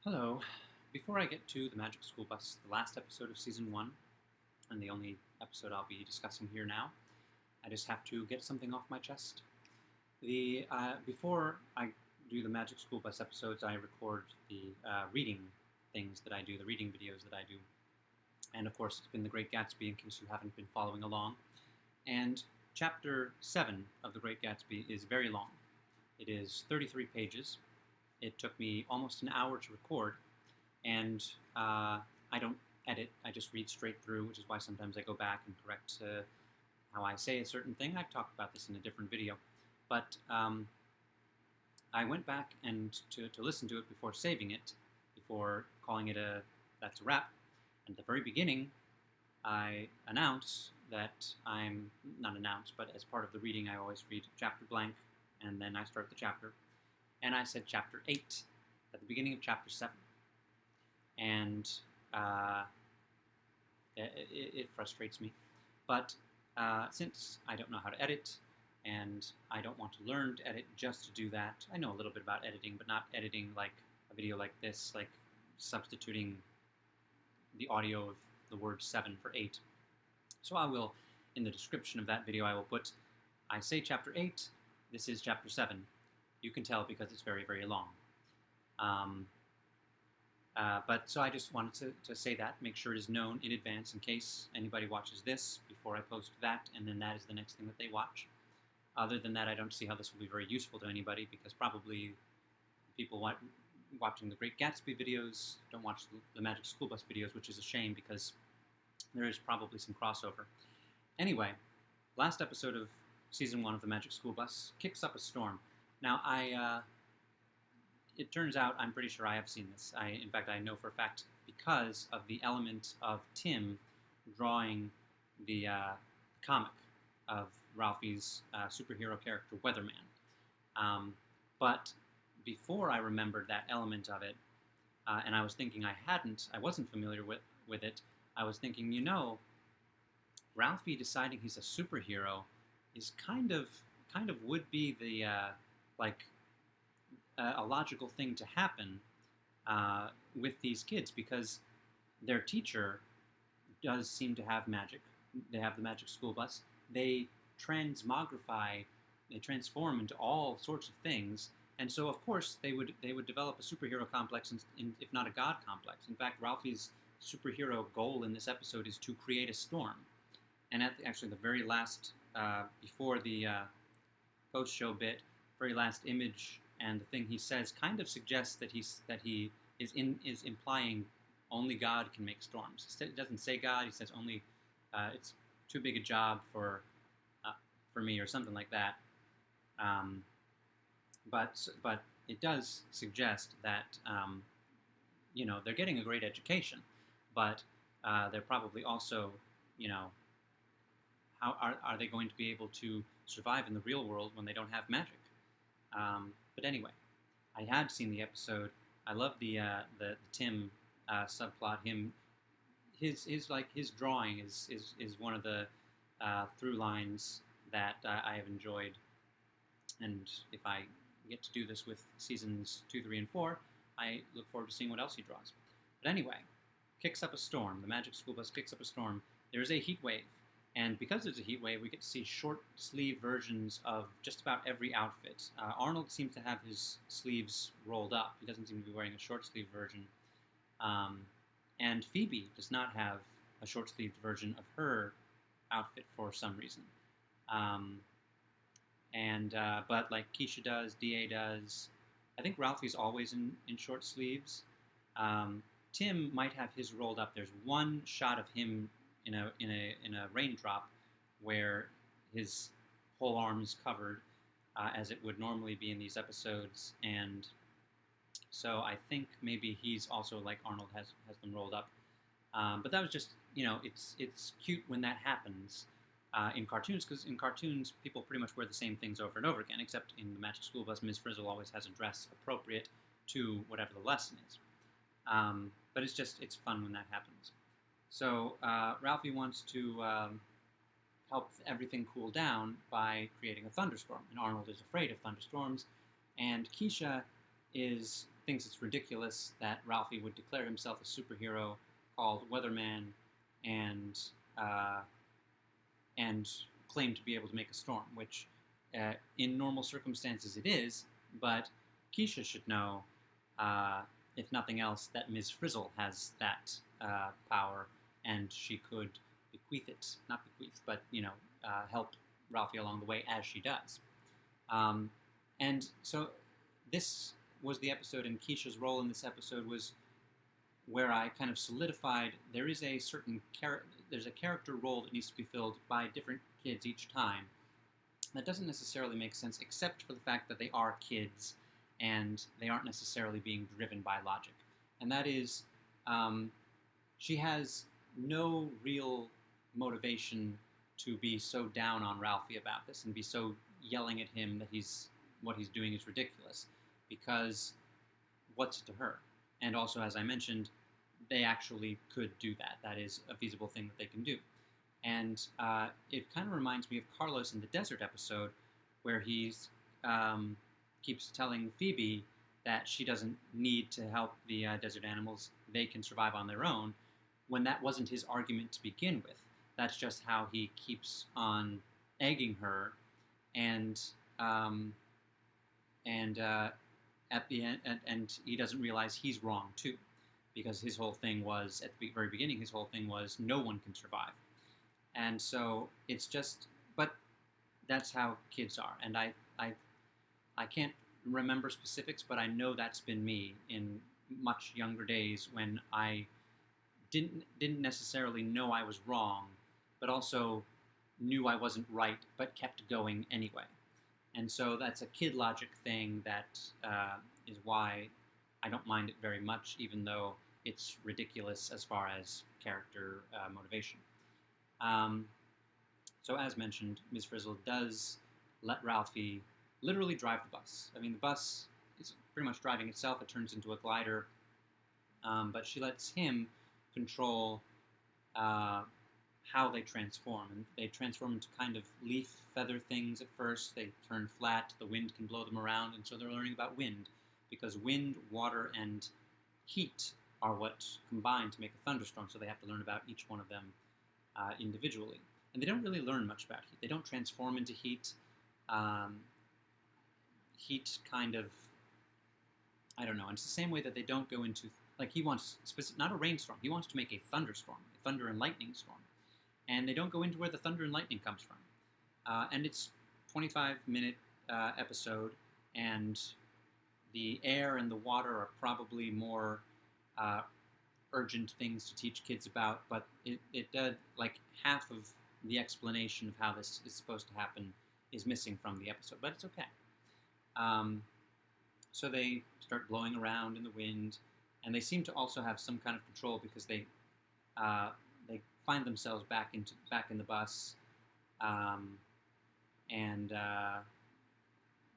Hello. Before I get to the Magic School Bus, the last episode of Season 1, and the only episode I'll be discussing here now, I just have to get something off my chest. Before I do the Magic School Bus episodes, I record the reading things that I do, the reading videos that I do. And of course, it's been The Great Gatsby, in case you haven't been following along. And Chapter 7 of The Great Gatsby is very long. It is 33 pages. It took me almost an hour to record, and I don't edit. I just read straight through, which is why sometimes I go back and correct how I say a certain thing. I've talked about this in a different video. But I went back and to listen to it before saving it, before calling it that's a wrap. And at the very beginning, I announce that I'm, not announce, but as part of the reading, I always read chapter blank, and then I start the chapter. And I said chapter 8 at the beginning of chapter 7. And it frustrates me. But since I don't know how to edit, and I don't want to learn to edit just to do that, I know a little bit about editing, but not editing like a video like this, like substituting the audio of the word 7 for 8. So I will, in the description of that video, I will put, I say chapter 8, this is chapter 7. You can tell because it's very, very long. But so I just wanted to say that, make sure it is known in advance in case anybody watches this before I post that, and then that is the next thing that they watch. Other than that, I don't see how this will be very useful to anybody, because probably people watching the Great Gatsby videos don't watch the Magic School Bus videos, which is a shame because there is probably some crossover. Anyway, last episode of Season 1 of the Magic School Bus kicks up a storm. Now, it turns out, I'm pretty sure I have seen this. In fact, I know for a fact because of the element of Tim drawing the comic of Ralphie's superhero character, Weatherman. But before I remembered that element of it, and I was thinking I wasn't familiar with it, I was thinking, Ralphie deciding he's a superhero is kind of would be the a logical thing to happen with these kids, because their teacher does seem to have magic. They have the Magic School Bus. They transmogrify, they transform into all sorts of things, and so of course they would develop a superhero complex, if not a god complex. In fact, Ralphie's superhero goal in this episode is to create a storm. And at actually the very last, before the post-show bit, very last image and the thing he says kind of suggests that he is implying only God can make storms. He doesn't say God. He says only it's too big a job for me, or something like that. But it does suggest that they're getting a great education, but they're probably also how are they going to be able to survive in the real world when they don't have magic? But anyway, I had seen the episode. I love the Tim subplot. His drawing is one of the through lines that I have enjoyed. And if I get to do this with seasons 2, 3, and 4, I look forward to seeing what else he draws. But anyway, kicks up a storm. The Magic School Bus kicks up a storm. There is a heat wave. And because there's a heat wave, we get to see short sleeve versions of just about every outfit. Arnold seems to have his sleeves rolled up. He doesn't seem to be wearing a short sleeve version. And Phoebe does not have a short sleeved version of her outfit for some reason. But like Keisha does, DA does. I think Ralphie's always in short sleeves. Tim might have his rolled up. There's one shot of him in a raindrop where his whole arm is covered, as it would normally be in these episodes, and so I think maybe he's also like Arnold has them rolled up. But that was just, it's cute when that happens in cartoons, because in cartoons people pretty much wear the same things over and over again, except in the Magic School Bus, Ms. Frizzle always has a dress appropriate to whatever the lesson is. But it's fun when that happens. So Ralphie wants to help everything cool down by creating a thunderstorm, and Arnold is afraid of thunderstorms, and Keisha is thinks it's ridiculous that Ralphie would declare himself a superhero called Weatherman and and claim to be able to make a storm, which in normal circumstances it is, but Keisha should know, if nothing else, that Ms. Frizzle has that power, and she could bequeath it, not bequeath, but, help Ralphie along the way as she does. And so this was the episode, and Keisha's role in this episode was where I kind of solidified there is a certain there's a character role that needs to be filled by different kids each time. That doesn't necessarily make sense, except for the fact that they are kids and they aren't necessarily being driven by logic. And that is, she has no real motivation to be so down on Ralphie about this and be so yelling at him that what he's doing is ridiculous, because what's it to her? And also, as I mentioned, they actually could do that. That is a feasible thing that they can do. And it kind of reminds me of Carlos in the desert episode, where he's keeps telling Phoebe that she doesn't need to help the desert animals. They can survive on their own, when that wasn't his argument to begin with. That's just how he keeps on egging her, and at the end, and he doesn't realize he's wrong too, because his whole thing was, at the very beginning, his whole thing was no one can survive. And so it's just, but that's how kids are. And I can't remember specifics, but I know that's been me in much younger days, when I didn't necessarily know I was wrong, but also knew I wasn't right, but kept going anyway. And so that's a kid logic thing that is why I don't mind it very much, even though it's ridiculous as far as character motivation. So as mentioned, Ms. Frizzle does let Ralphie literally drive the bus. I mean, the bus is pretty much driving itself. It turns into a glider, but she lets him control how they transform. And they transform into kind of leaf feather things at first. They turn flat. The wind can blow them around, and so they're learning about wind, because wind, water, and heat are what combine to make a thunderstorm, so they have to learn about each one of them individually. And they don't really learn much about heat. They don't transform into heat. Heat kind of, I don't know, and it's the same way that they don't go into, like, he wants, not a rainstorm, he wants to make a thunderstorm, a thunder and lightning storm. And they don't go into where the thunder and lightning comes from. And it's 25-minute episode, and the air and the water are probably more urgent things to teach kids about, but it does, like, half of the explanation of how this is supposed to happen is missing from the episode, but it's okay. So they start blowing around in the wind, and they seem to also have some kind of control, because they find themselves back in the bus, and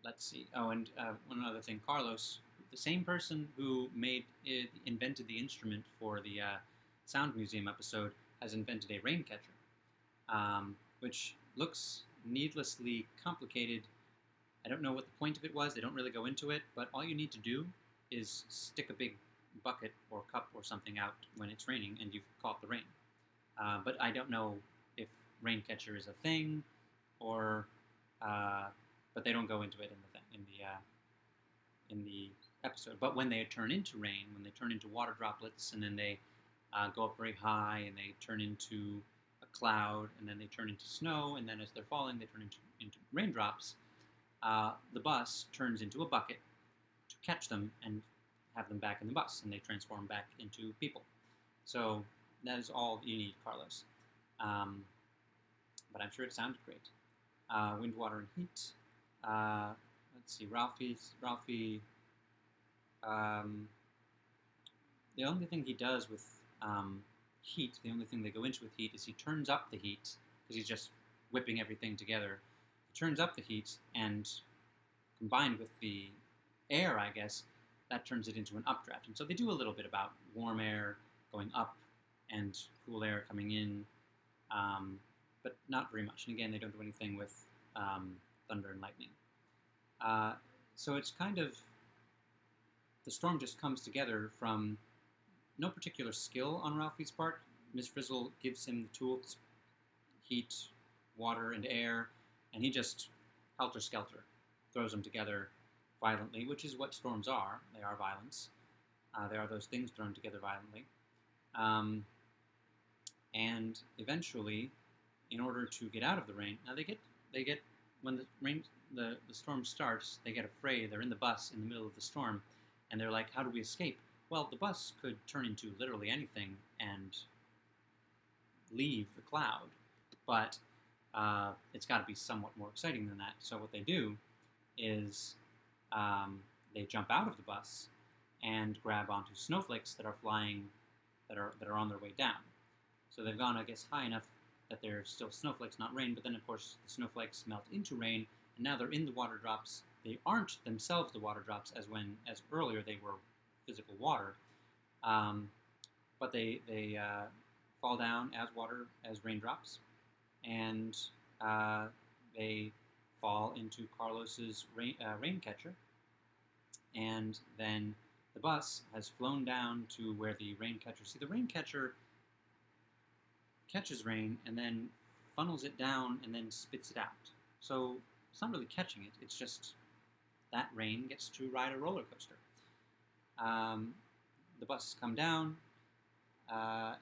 let's see. Oh, and one other thing, Carlos, the same person who invented the instrument for the Sound Museum episode, has invented a rain catcher, which looks needlessly complicated. I don't know what the point of it was. They don't really go into it, but all you need to do is stick a big bucket or cup or something out when it's raining, and you've caught the rain. But I don't know if rain catcher is a thing, or but they don't go into it in the episode. But when they turn into rain, when they turn into water droplets, and then they go up very high, and they turn into a cloud, and then they turn into snow, and then as they're falling, they turn into raindrops. The bus turns into a bucket to catch them and have them back in the bus, and they transform back into people. So that is all you need, Carlos. But I'm sure it sounded great. Wind, water, and heat. Let's see, Ralphie. The only thing he does with heat, the only thing they go into with heat, is he turns up the heat, because he's just whipping everything together. He turns up the heat, and combined with the air, I guess, that turns it into an updraft. And so they do a little bit about warm air going up and cool air coming in, but not very much. And again, they don't do anything with thunder and lightning. So it's kind of the storm just comes together from no particular skill on Ralphie's part. Ms. Frizzle gives him the tools, heat, water, and air, and he just helter-skelter throws them together violently, which is what storms are. They are violence. They are those things thrown together violently. And eventually, in order to get out of the rain, now they get when the storm starts, they get afraid. They're in the bus in the middle of the storm, and they're like, "How do we escape?" Well, the bus could turn into literally anything and leave the cloud, but it's got to be somewhat more exciting than that. So what they do is they jump out of the bus and grab onto snowflakes that are flying, that are on their way down. So they've gone, I guess, high enough that they're still snowflakes, not rain. But then, of course, the snowflakes melt into rain, and now they're in the water drops. They aren't themselves the water drops as earlier they were physical water, but they fall down as raindrops, and they fall into Carlos's rain catcher, and then the bus has flown down to where the rain catcher. See, the rain catcher catches rain and then funnels it down and then spits it out. So it's not really catching it. It's just that rain gets to ride a roller coaster. The buses come down,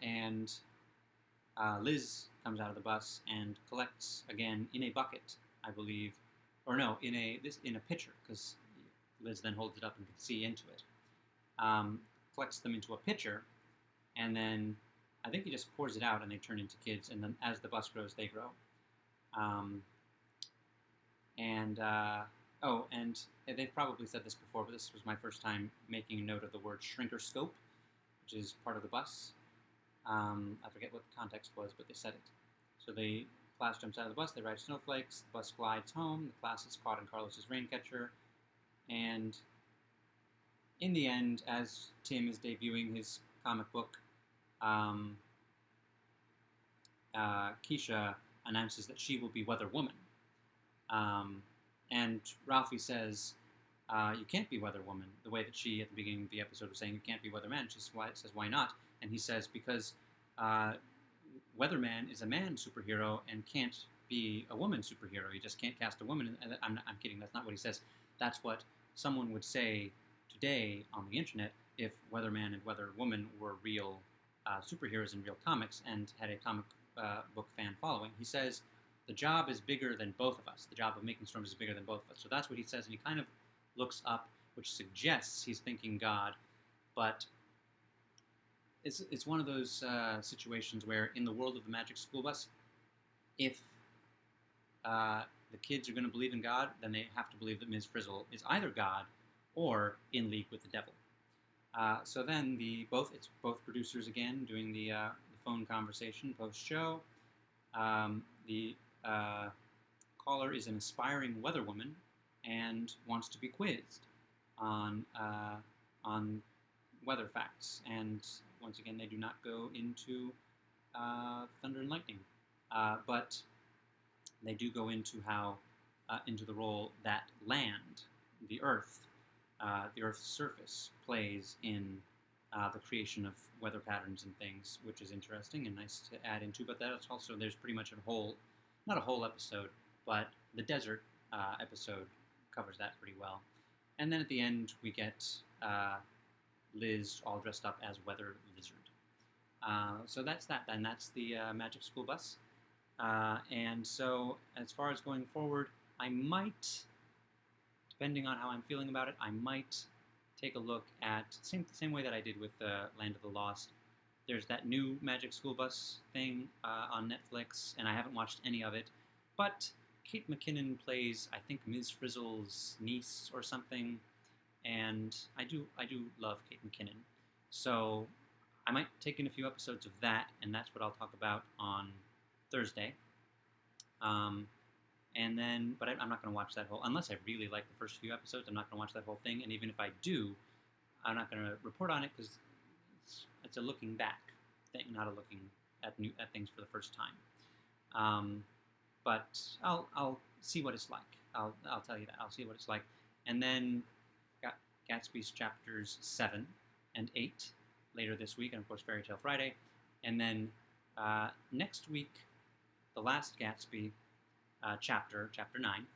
and Liz comes out of the bus and collects again in a bucket, I believe, or no, in a pitcher, because Liz then holds it up and can see into it. Collects them into a pitcher, and then I think he just pours it out, and they turn into kids. And then as the bus grows, they grow. And they've probably said this before, but this was my first time making a note of the word shrinker scope, which is part of the bus. I forget what the context was, but they said it. So the class jumps out of the bus, they ride snowflakes, the bus glides home, the class is caught in Carlos's rain catcher, and in the end, as Tim is debuting his comic book, Keisha announces that she will be Weather Woman. And Ralphie says, you can't be Weather Woman, the way that she, at the beginning of the episode, was saying, you can't be Weatherman. She says, why not? And he says, because Weatherman is a man superhero and can't be a woman superhero. You just can't cast a woman. And I'm kidding. That's not what he says. That's what someone would say today on the internet if Weatherman and Weather Woman were real superheroes in real comics and had a comic book fan following. He says, the job is bigger than both of us. The job of making storms is bigger than both of us. So that's what he says, and he kind of looks up, which suggests he's thinking God, but it's one of those situations where in the world of the Magic School Bus, if the kids are going to believe in God, then they have to believe that Ms. Frizzle is either God or in league with the devil. So then it's both producers again doing the phone conversation post-show. The caller is an aspiring weather woman and wants to be quizzed on weather facts. And once again, they do not go into thunder and lightning, but they do go into into the role that land, the Earth's surface, plays in the creation of weather patterns and things, which is interesting and nice to add into. But that's also, there's pretty much not a whole episode, but the desert episode covers that pretty well. And then at the end, we get Liz all dressed up as Weather Lizard. So that's that. And that's the Magic School Bus. And so as far as going forward, I might, depending on how I'm feeling about it, I might take a look at same way that I did with Land of the Lost. There's that new Magic School Bus thing on Netflix, and I haven't watched any of it. But Kate McKinnon plays, I think, Ms. Frizzle's niece or something, and I do love Kate McKinnon. So I might take in a few episodes of that, and that's what I'll talk about on Thursday. And then, but I'm not going to watch that whole, unless I really like the first few episodes, I'm not going to watch that whole thing. And even if I do, I'm not going to report on it because it's a looking back thing, not a looking at things for the first time. But I'll see what it's like. I'll tell you that. I'll see what it's like. And then got Gatsby's chapters 7 and 8 later this week, and of course Fairy Tale Friday. And then next week, the last Gatsby chapter 9.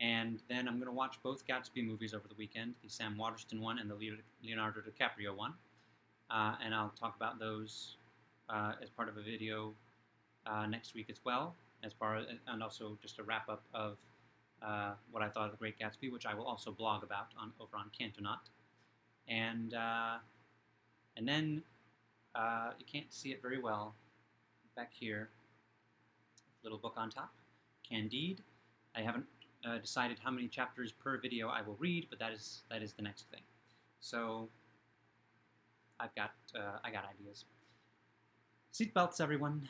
And then I'm going to watch both Gatsby movies over the weekend, the Sam Waterston one and the Leonardo DiCaprio one. And I'll talk about those as part of a video next week as well, and also just a wrap-up of what I thought of The Great Gatsby, which I will also blog about over on Cantonaut. And then, you can't see it very well, back here, little book on top, Candide. I haven't decided how many chapters per video I will read, but that is the next thing. So I got ideas. Seatbelts, everyone.